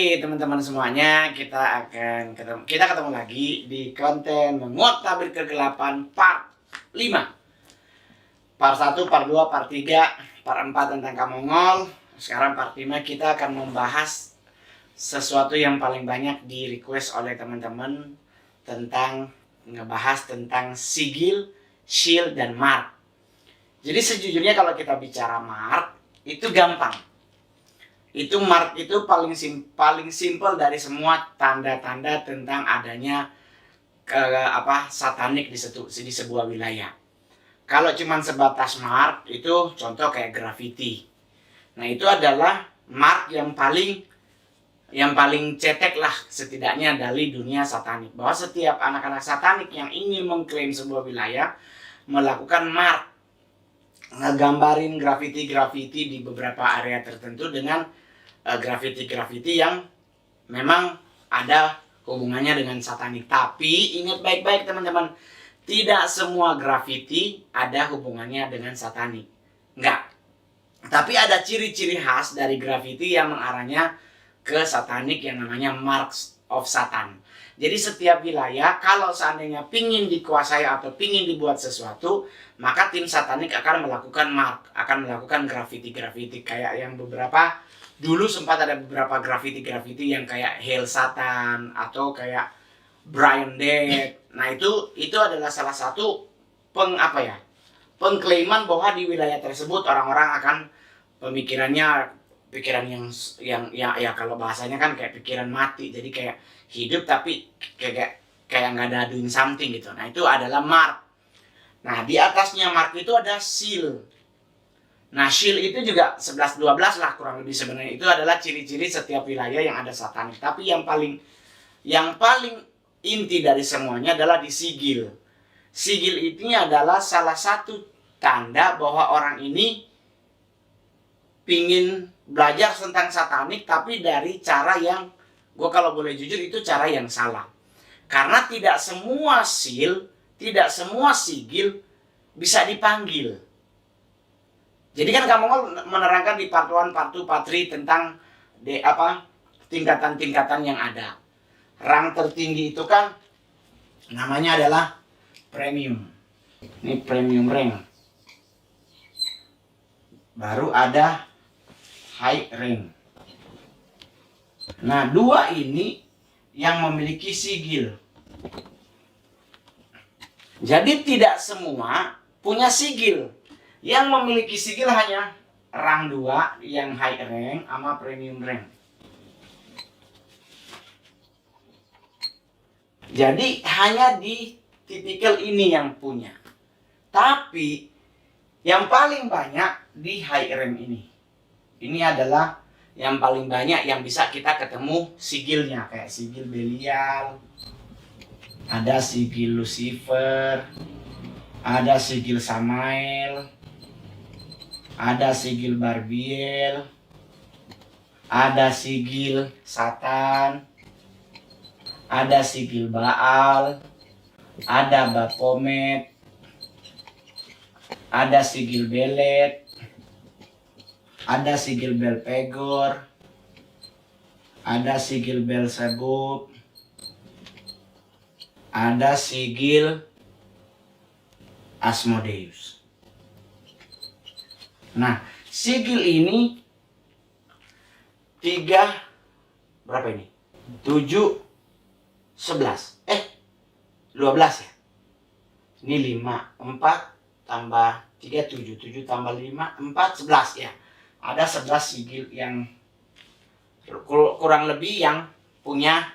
lagi teman-teman semuanya. Kita ketemu lagi di konten Menguak Tabir Kegelapan part 5. Part 1, part 2, part 3, part 4 tentang Kamongol. Sekarang part 5 kita akan membahas sesuatu yang paling banyak di request oleh teman-teman, ngebahas tentang sigil, shield, dan mark. Jadi sejujurnya kalau kita bicara mark itu gampang. Mark itu paling simpel dari semua tanda-tanda tentang adanya satanik di sebuah wilayah. Kalau cuma sebatas mark itu contoh kayak graffiti. Nah, itu adalah mark yang paling cetek lah setidaknya dari dunia satanik, bahwa setiap anak-anak satanik yang ingin mengklaim sebuah wilayah melakukan mark, ngegambarin graffiti di beberapa area tertentu dengan graffiti yang memang ada hubungannya dengan satanik. Tapi ingat baik-baik teman-teman, tidak semua graffiti ada hubungannya dengan satanik. Enggak. Tapi ada ciri-ciri khas dari graffiti yang mengarahnya ke satanik yang namanya marks of Satan. Jadi setiap wilayah kalau seandainya pingin dikuasai atau pingin dibuat sesuatu, maka tim satanik akan melakukan mark, akan melakukan graffiti kayak yang beberapa dulu sempat ada beberapa graffiti yang kayak Hail Satan atau kayak Brian Dead. Nah, itu adalah salah satu pengklaiman bahwa di wilayah tersebut orang-orang akan pikiran yang kalau bahasanya kan kayak pikiran mati. Jadi kayak hidup tapi kayak nggak ada doing something gitu. Nah, itu adalah mark. Nah, di atasnya mark itu ada seal. Nah, shield itu juga 11-12 lah kurang lebih sebenarnya. Itu adalah ciri-ciri setiap wilayah yang ada satanik. Tapi yang paling inti dari semuanya adalah di sigil. Sigil ini adalah salah satu tanda bahwa orang ini pingin belajar tentang satanik, tapi dari cara yang, gue kalau boleh jujur, itu cara yang salah. Karena tidak semua seal, tidak semua sigil bisa dipanggil. Jadi kan Kamongol menerangkan di part 1, part 2, part 3 tentang tingkatan-tingkatan yang ada. Rang tertinggi itu kan namanya adalah premium. Ini premium rank. Baru ada high rank. Nah, dua ini yang memiliki sigil. Jadi tidak semua punya sigil. Yang memiliki sigil hanya rang 2 yang high rank sama premium rank. Jadi hanya di tipikal ini yang punya. Tapi yang paling banyak di high rank ini. Ini adalah yang paling banyak yang bisa kita ketemu sigilnya. Kayak sigil Belial, ada sigil Lucifer, ada sigil Samael, ada sigil Barbiel, ada sigil Satan, ada sigil Baal, ada Baphomet, ada sigil Belet, ada sigil Belpegor, ada sigil Belzebub, ada sigil Asmodeus. Nah, sigil ini 12 ya. Ini 5, 4 tambah 3, 7 tambah 5, 4, 11 ya. Ada 11 sigil yang kurang lebih yang punya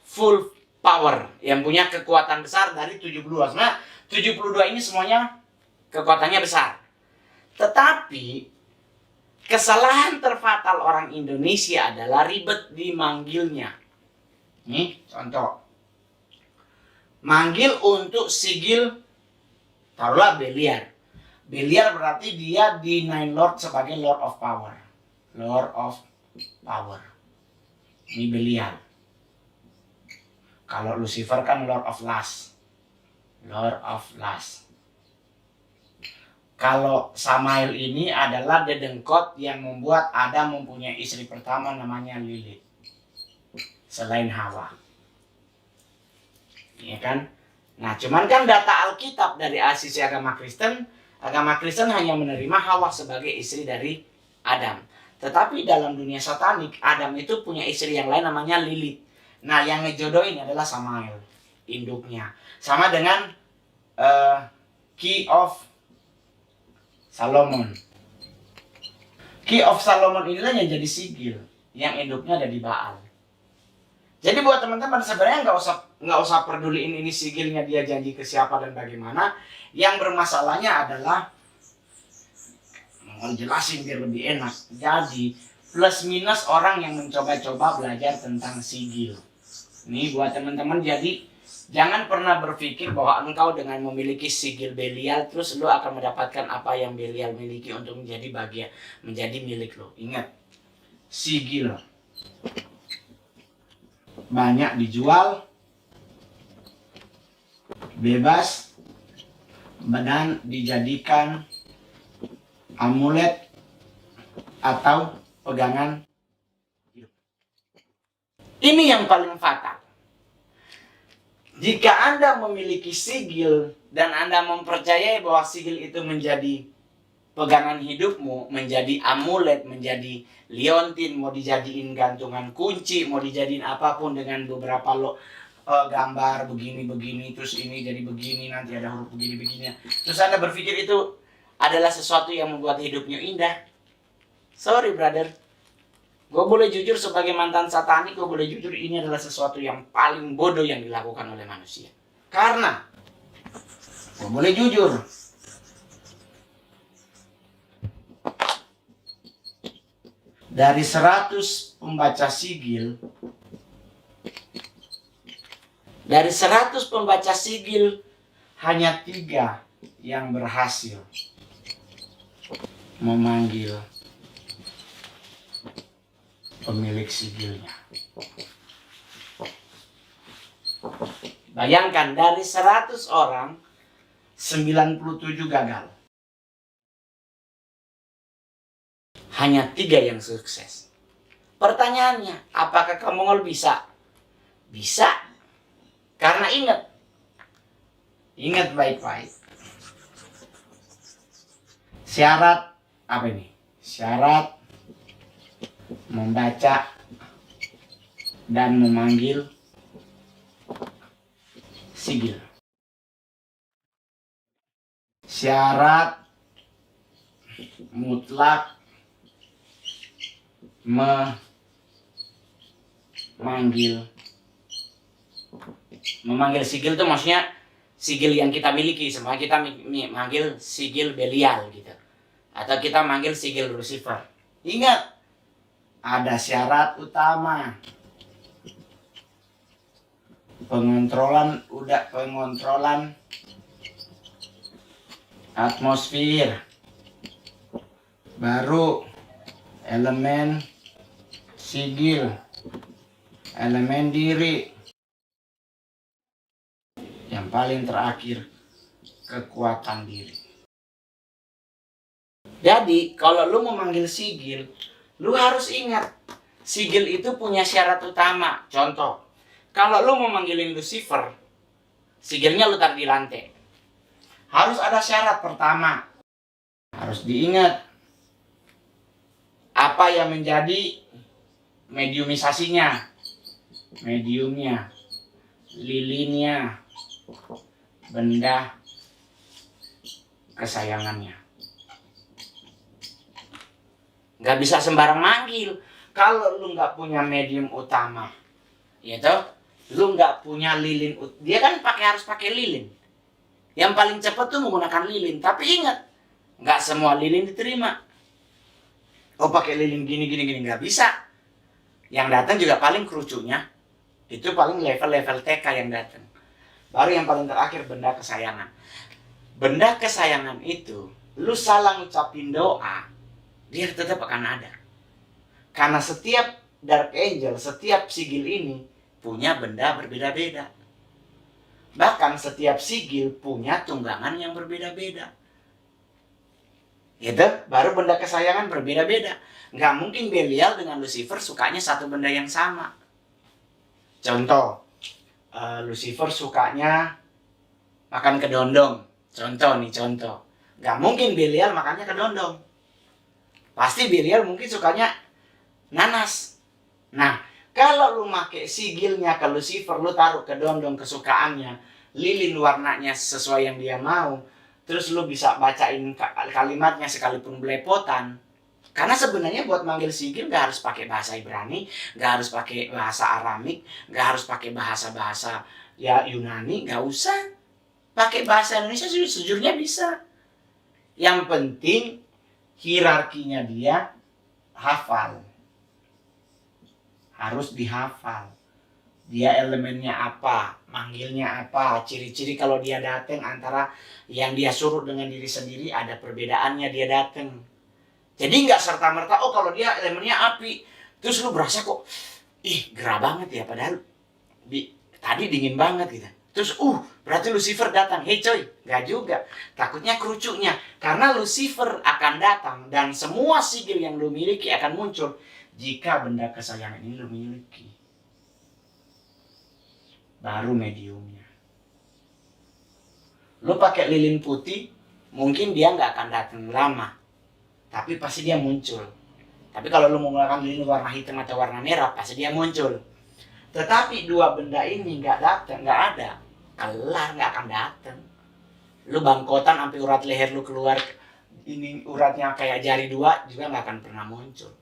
full power, yang punya kekuatan besar dari 72. Nah, 72 ini semuanya kekuatannya besar. Tetapi kesalahan terfatal orang Indonesia adalah ribet dimanggilnya. Nih contoh, manggil untuk sigil taruhlah Beliar. Beliar berarti dia di Nine Lord sebagai Lord of Power. Lord of Power. Ini Beliar. Kalau Lucifer kan Lord of Lust. Lord of Lust. Kalau Samael ini adalah dedengkot yang membuat Adam mempunyai istri pertama namanya Lilith. selain Hawa. Ya kan? Nah, cuman kan data Alkitab dari sisi agama Kristen hanya menerima Hawa sebagai istri dari Adam. Tetapi dalam dunia satanik, Adam itu punya istri yang lain namanya Lilith. Nah, yang ngejodohin adalah Samael, induknya. Sama dengan Key of Solomon. Key of Solomon inilah yang jadi sigil, yang induknya ada di Baal. Jadi buat teman-teman sebenarnya nggak usah peduliin ini sigilnya dia janji ke siapa dan bagaimana. Yang bermasalahnya adalah mau jelasin biar lebih enak. Jadi plus minus orang yang mencoba-coba belajar tentang sigil. Ini buat teman-teman, jadi jangan pernah berpikir bahwa engkau dengan memiliki sigil Belial terus lo akan mendapatkan apa yang Belial miliki untuk menjadi milik lo. Ingat, sigil banyak dijual, bebas, dan dijadikan amulet atau pegangan hidup. Ini yang paling fatal. Jika Anda memiliki sigil dan Anda mempercayai bahwa sigil itu menjadi pegangan hidupmu, menjadi amulet, menjadi liontin, mau dijadiin gantungan kunci, mau dijadiin apapun dengan beberapa gambar begini-begini, terus ini jadi begini, nanti ada huruf begini-begini. Terus Anda berpikir itu adalah sesuatu yang membuat hidupnya indah. Sorry brother, gue boleh jujur sebagai mantan satanik, gue boleh jujur ini adalah sesuatu yang paling bodoh yang dilakukan oleh manusia. Karena, gue boleh jujur, dari 100 pembaca sigil, hanya 3 yang berhasil memanggil pemilik sigilnya. Bayangkan, dari 100 orang, 97 gagal. Hanya 3 yang sukses. Pertanyaannya, apakah kamu bisa? Bisa. Karena ingat baik-baik. Syarat apa ini? Syarat membaca dan memanggil sigil. Syarat mutlak memanggil sigil itu maksudnya sigil yang kita miliki. Semua kita manggil sigil Belial gitu, atau kita manggil sigil Lucifer. Ingat, ada syarat utama. Pengontrolan atmosfer, baru elemen sigil, elemen diri, yang paling terakhir kekuatan diri. Jadi kalau lu memanggil sigil, lu harus ingat sigil itu punya syarat utama. Contoh, kalau lu memanggilin Lucifer, sigilnya lu taruh di lantai, harus ada syarat pertama. Harus diingat apa yang menjadi mediumisasinya, mediumnya, lilinnya, benda kesayangannya. Gak bisa sembarang manggil. Kalau lu gak punya medium utama, gitu, lu gak punya lilin. Dia kan harus pakai lilin. Yang paling cepat tuh menggunakan lilin. Tapi ingat, gak semua lilin diterima. Oh pakai lilin gini gak bisa. Yang datang juga paling kerucunya itu paling level TK yang datang. Baru yang paling terakhir benda kesayangan. Benda kesayangan itu lu salah ngucapin doa, dia tetap akan ada. Karena setiap Dark Angel, setiap sigil ini punya benda berbeda-beda. Bahkan setiap sigil punya tunggangan yang berbeda-beda. Gitu, baru benda kesayangan berbeda-beda. Nggak mungkin Belial dengan Lucifer sukanya satu benda yang sama. Contoh, Lucifer sukanya makan kedondong. Contoh. Gak mungkin Belial makannya kedondong. Pasti Belial mungkin sukanya nanas. Nah, kalau lu make sigilnya ke Lucifer, lu taruh kedondong kesukaannya, lilin warnanya sesuai yang dia mau, terus lu bisa bacain kalimatnya sekalipun belepotan. Karena sebenarnya buat manggil sigil gak harus pakai bahasa Ibrani, gak harus pakai bahasa Aramik, gak harus pakai bahasa-bahasa ya Yunani, gak usah. Pakai bahasa Indonesia sejujurnya bisa. Yang penting hierarkinya dia hafal. Harus dihafal. Dia elemennya apa, manggilnya apa, ciri-ciri kalau dia datang antara yang dia suruh dengan diri sendiri ada perbedaannya dia datang. Jadi nggak serta-merta, oh kalau dia elemennya api, terus lu berasa kok, gerah banget ya, padahal tadi dingin banget gitu. Terus, berarti Lucifer datang. Hei coy, nggak juga. Takutnya kerucuknya. Karena Lucifer akan datang dan semua sigil yang lu miliki akan muncul jika benda kesayangan ini lu miliki. Baru mediumnya. Lu pakai lilin putih, mungkin dia nggak akan datang lama. Tapi pasti dia muncul. Tapi kalau lu menggunakan lilin warna hitam atau warna merah, pasti dia muncul. Tetapi dua benda ini nggak datang, nggak ada, kelar nggak akan datang. Lu bangkotan sampai urat leher lu keluar, ini uratnya kayak jari dua juga nggak akan pernah muncul.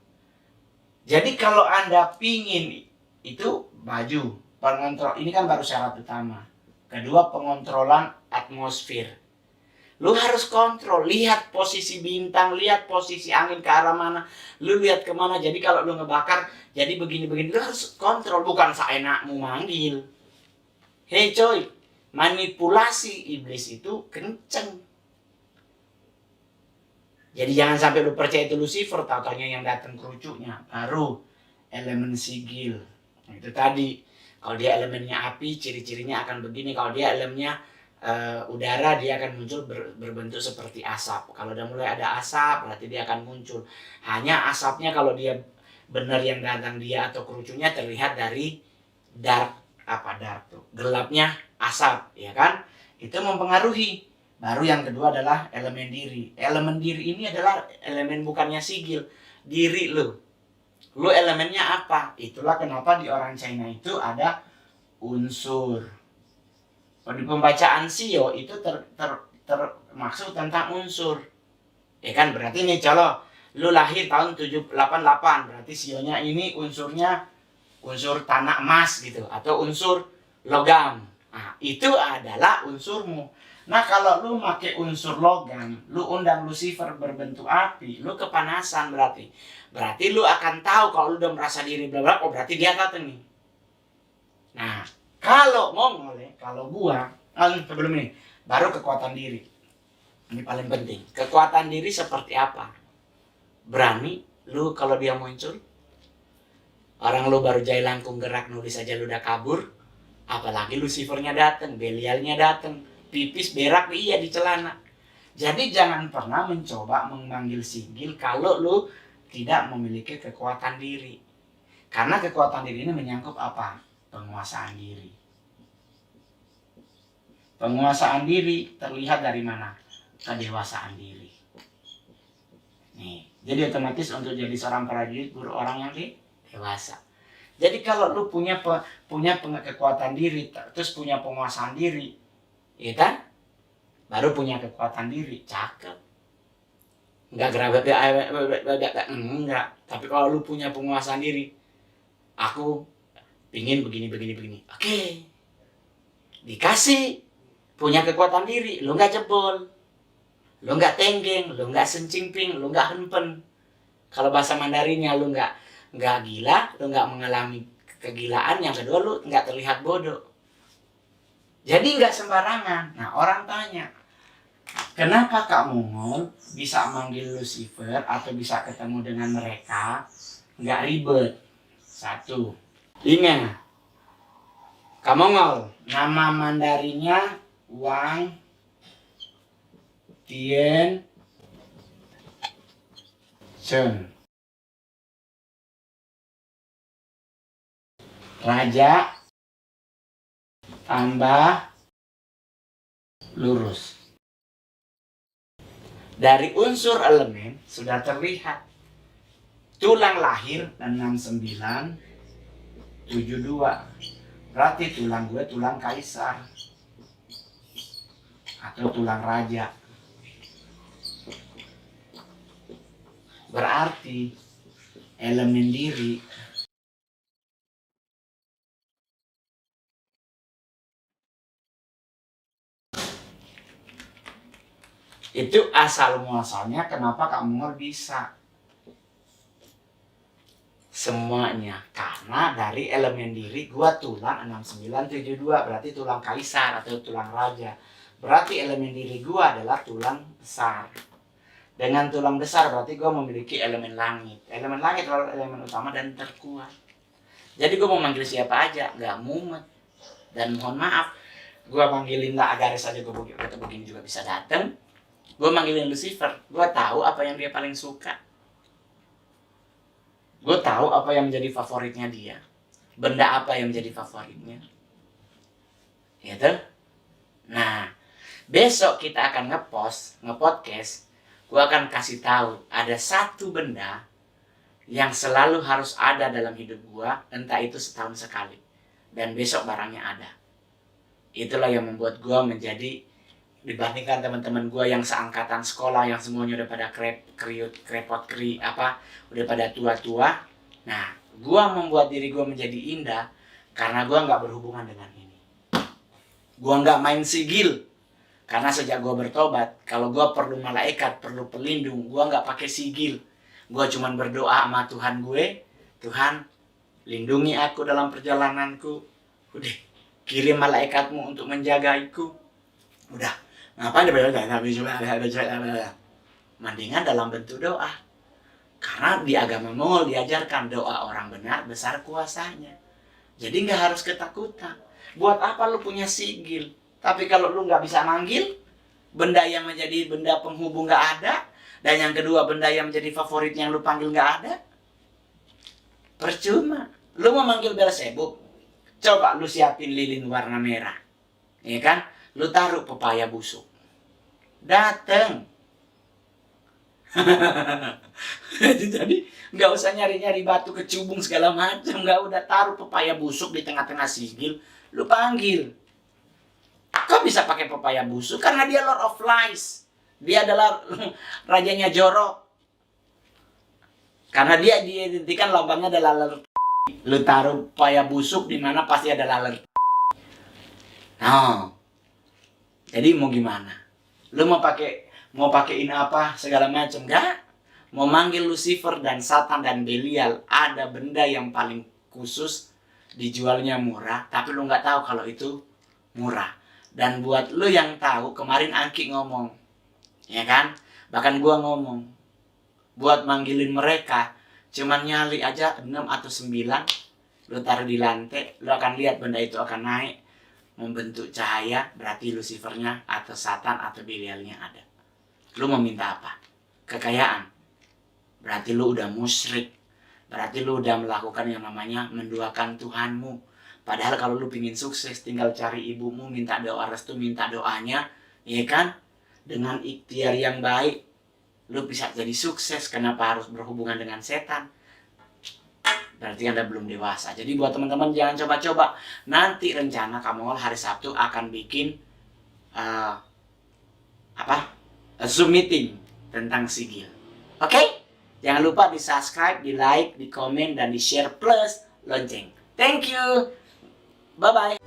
Jadi kalau Anda pingin itu baju pengontrol, ini kan baru syarat utama. Kedua, pengontrolan atmosfer. Lu harus kontrol, lihat posisi bintang, lihat posisi angin ke arah mana, lu lihat kemana. Jadi kalau lu ngebakar, jadi begini-begini, lu harus kontrol, bukan seenakmu manggil. Hei coy, manipulasi iblis itu kenceng. Jadi jangan sampai lu percaya itu Lucifer, tau-taunya yang datang kerucuknya. Baru elemen sigil. Nah, itu tadi, kalau dia elemennya api, ciri-cirinya akan begini. Kalau dia elemennya udara, dia akan muncul berbentuk seperti asap. Kalau udah mulai ada asap, berarti dia akan muncul. Hanya asapnya kalau dia benar yang datang dia atau kerucuknya terlihat dari dark tuh, gelapnya asap, ya kan? Itu mempengaruhi. Baru yang kedua adalah elemen diri. Elemen diri ini adalah elemen bukannya sigil, diri lu. Lu elemennya apa? Itulah kenapa di orang China itu ada unsur. Di pembacaan sio itu termaksud tentang unsur. Ya kan, berarti nih colo, lu lahir tahun 788, berarti sionya ini unsurnya unsur tanah emas gitu, atau unsur logam. Nah, itu adalah unsurmu. Nah, kalau lu pakai unsur logam, lu undang Lucifer berbentuk api, lu kepanasan berarti. Berarti lu akan tahu kalau lu udah merasa diri bla-bla, oh berarti dia datang nih. Nah, kalau Mongol ya, kalau gua, sebelum ini, baru kekuatan diri. Ini paling penting. Kekuatan diri seperti apa? Berani, lu kalau dia muncul, orang lu baru jai langkung gerak nulis aja lu udah kabur, apalagi Lucifernya datang, Belialnya datang, pipis berak iya di celana. Jadi jangan pernah mencoba memanggil sigil kalau lu tidak memiliki kekuatan diri. Karena kekuatan diri ini menyangkut apa? Penguasaan diri. Penguasaan diri terlihat dari mana? Kedewasaan diri. Nih, jadi otomatis untuk jadi seorang prajurit guru orang yang dewasa. Jadi kalau lu punya kekuatan diri, terus punya penguasaan diri, ya kan? Baru punya kekuatan diri, cakep. Enggak gerabet, enggak. Tapi kalau lu punya penguasaan diri, aku pingin begini. Oke. Dikasih. Punya kekuatan diri. Lu gak jebol. Lu gak tenggeng. Lu gak sencingping. Lu gak hempen. Kalau bahasa Mandarinnya lu gak gila. Lu gak mengalami kegilaan. Yang kedua lu gak terlihat bodoh. Jadi gak sembarangan. Nah orang tanya, kenapa Kak Mongol bisa manggil Lucifer atau bisa ketemu dengan mereka gak ribet? Satu, ingat, Kak Mongol, nama Mandarinnya Wang Tien Chen, Raja tambah lurus. Dari unsur elemen sudah terlihat. Tulang lahir 69, 72. Berarti tulang gue tulang kaisar. Atau tulang raja. Berarti elemen diri itu asal muasalnya kenapa Kak Mongol bisa semuanya, karena dari elemen diri gua tulang 6972, berarti tulang kaisar atau tulang raja. Berarti elemen diri gua adalah tulang besar. Dengan tulang besar berarti gua memiliki elemen langit. Elemen langit adalah elemen utama dan terkuat. Jadi gua mau manggil siapa aja nggak mumet. Dan mohon maaf, gua manggilin lah Agares aja gua begini juga bisa datang. Gua manggilin Lucifer, gua tahu apa yang dia paling suka. Gue tahu apa yang menjadi favoritnya dia. Benda apa yang menjadi favoritnya. Gitu. Nah, besok kita akan nge-podcast. Gue akan kasih tahu ada satu benda yang selalu harus ada dalam hidup gue. Entah itu setahun sekali. Dan besok barangnya ada. Itulah yang membuat gue menjadi, dibandingkan teman-teman gue yang seangkatan sekolah yang semuanya udah pada udah pada tua-tua. Nah, gue membuat diri gue menjadi indah karena gue nggak berhubungan dengan ini. Gue nggak main sigil karena sejak gue bertobat, kalau gue perlu malaikat, perlu pelindung, gue nggak pakai sigil. Gue cuman berdoa sama Tuhan gue, Tuhan lindungi aku dalam perjalananku. Udah, kirim malaikatmu untuk menjagaiku. Udah. Ngapain mendingan dalam bentuk doa. Karena di agama Mongol diajarkan doa orang benar besar kuasanya. Jadi nggak harus ketakutan. Buat apa lu punya sigil? Tapi kalau lu nggak bisa manggil, benda yang menjadi benda penghubung nggak ada, dan yang kedua benda yang menjadi favoritnya yang lu panggil nggak ada, percuma. Lu mau manggil Beelzebub, coba lu siapin lilin warna merah, ya kan? Lu taruh pepaya busuk, dateng. Jadi nggak usah nyari-nyari batu kecubung segala macam, nggak, udah taruh pepaya busuk di tengah-tengah sigil, lu panggil. Kok bisa pakai pepaya busuk? Karena dia Lord of Lies, dia adalah rajanya jorok. Karena dia diidentikan lambangnya adalah laler. Lu taruh pepaya busuk di mana pasti ada laler. Nah, jadi mau gimana? Lu mau pakein apa segala macam? Enggak. Mau manggil Lucifer dan Satan dan Belial, ada benda yang paling khusus, dijualnya murah, tapi lu nggak tahu kalau itu murah. Dan buat lu yang tahu, kemarin Angki ngomong, ya kan? Bahkan gua ngomong, buat manggilin mereka, cuman nyali aja 6 atau 9, lu taruh di lantai, lu akan lihat benda itu akan naik, membentuk cahaya, berarti Lucifernya atau Satan atau Belialnya ada. Lu mau minta apa? Kekayaan. Berarti lu udah musyrik. Berarti lu udah melakukan yang namanya menduakan Tuhanmu. Padahal kalau lu pingin sukses, tinggal cari ibumu, minta doa restu, minta doanya, ya kan? Dengan ikhtiar yang baik, lu bisa jadi sukses. Kenapa harus berhubungan dengan setan? Berarti Anda belum dewasa. Jadi buat teman-teman jangan coba-coba. Nanti rencana Kak Mongol hari Sabtu akan bikin Zoom meeting tentang sigil. Oke? Jangan lupa di subscribe, di like, di komen, dan di share plus lonceng. Thank you. Bye-bye.